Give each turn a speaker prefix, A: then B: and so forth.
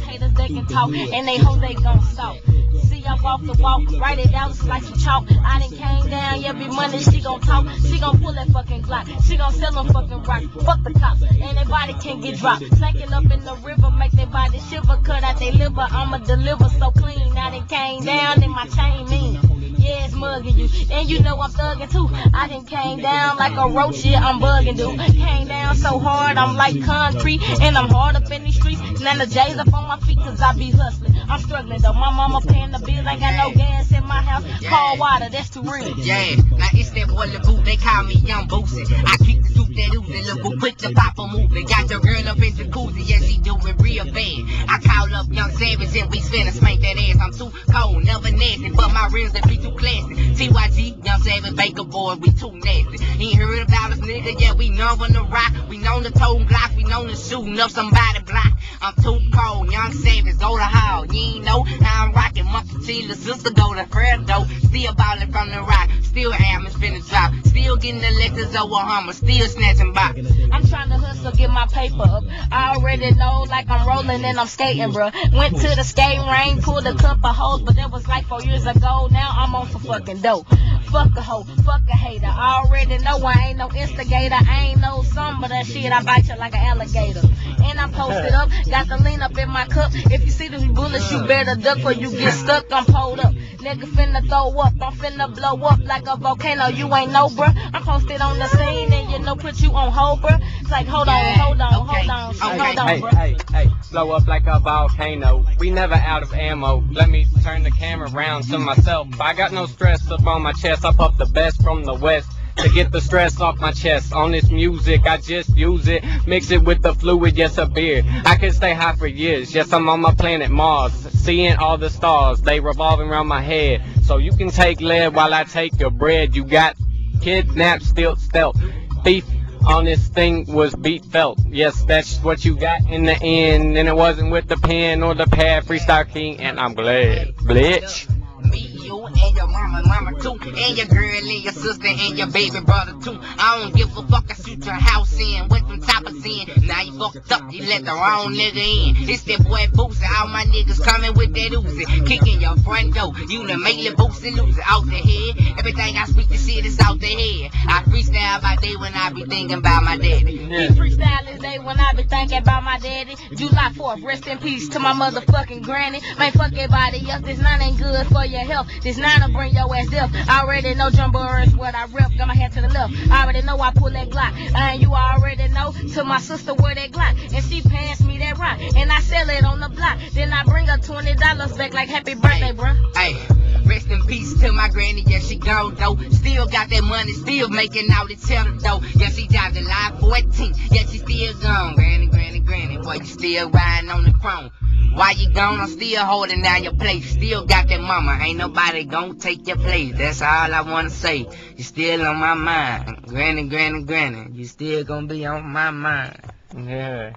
A: haters, they can talk, and they hoes, they gon' stalk. See, I walk the walk, write it down just like some chalk. I done came down, every Monday she gon' talk. She gon' pull that fucking Glock. She gon' sell them fucking rock. Fuck the cops, anybody can get dropped. Sinking up in the river, make their body shiver. Cut out they liver, I'ma deliver so clean. I done came down in my chain mean. Yeah, it's mugging you, and you know I'm thugging too. I done came down like a roach, yeah, I'm bugging dude. Came down so hard, I'm like concrete, and I'm hard up in these streets. Now the J's up on my feet, cause I be hustling. I'm struggling though, my mama paying the bills, ain't got no gas in my house. Cold water, that's too real.
B: Yeah, now it's that boy LaBoo, they call me Young Boosie. I keep the soup that oozing, LaBoo, quick to pop a movie. Got your girl up in jacuzzi, yeah, she doing real bad. I call up Young Savage and we finna spank that ass. I'm too cold, never nasty, but my rims that be too classy. TYG, Young Savage, Baker Boy, we too nasty. Ain't heard about us, nigga, yeah, we know on the rock. We know the toting Glock, we know the shooting up somebody block. I'm too cold, Young Savage, go to hall. You ain't know how I'm rocking, Monkey T, the sister go to prayer though. Still ballin' from the rock, still am finna drop. Still getting the letters over Hummer, still snatching box.
A: I'm trying to hustle, get my paper up. I already know, like I'm rolling and I'm skating, bruh. Went to the skating range, pulled a couple hoes, but that was like 4 years ago. Now I'm on some fucking dope. Fuck a hoe, fuck a hater. I already know I ain't no instigator. I ain't no some of that shit. I bite you like an alligator. And I'm posted up, got the lean up in my cup. If you see these bullets, you better duck or you get stuck. I'm pulled up. Nigga finna throw up, I'm finna blow up like a volcano. You ain't know, bruh. I'm posted on the scene and you know put you on hold, bruh. It's like hold on, hold on, hold on, hold on, bruh.
C: Hey, blow up like a volcano. We never out of ammo. Let me turn the camera around to myself. I got no stress up on my chest. I puff the best from the west to get the stress off my chest. On this music, I just use it, mix it with the fluid, yes, a beer. I can stay high for years. Yes, I'm on my planet Mars, seeing all the stars. They revolving around my head. So you can take lead while I take your bread. You got kidnapped, still stealth. Thief on this thing was beat felt. Yes, that's what you got in the end. And it wasn't with the pen or the pad. Freestyle King, and I'm glad. Blitch.
B: Me, you, and your mama too, and your girl, and your sister, and your baby brother too. I don't give a fuck, I shoot your house in, with some toppers in. Now you fucked up, you let the wrong nigga in. It's that boy Boosie, all my niggas coming with that Uzi. Kicking your front door, you done make the Boosie lose it out the head. Everything I speak to shit is out the head. I freestyle by day when I be thinking about my daddy.
A: He freestyle is day when I be thinking about my daddy. July 4th, rest in peace to my motherfucking granny. Man, fuck everybody else, this nine ain't good for your health. This nine'll bring your ass up. I already know Jumbo is what I rep. Got my head to the left. I already know I pull that Glock. And you already know to my sister where that Glock. And she pants me that rock. And I sell it on the block. Then I bring her $20 back like happy birthday, bruh.
B: Hey, rest in peace to my granny. Yeah, she gone though. Still got that money, still making out the cheddar though. Yeah, she died July 14th. Yeah, she still gone. Granny, granny, granny. Boy, you still riding on the chrome. Why you gone? I'm still holding down your place. Still got that mama. Ain't nobody gonna take your place. That's all I wanna say. You still on my mind. Granny, granny, granny. You still gonna be on my mind.
C: Yeah.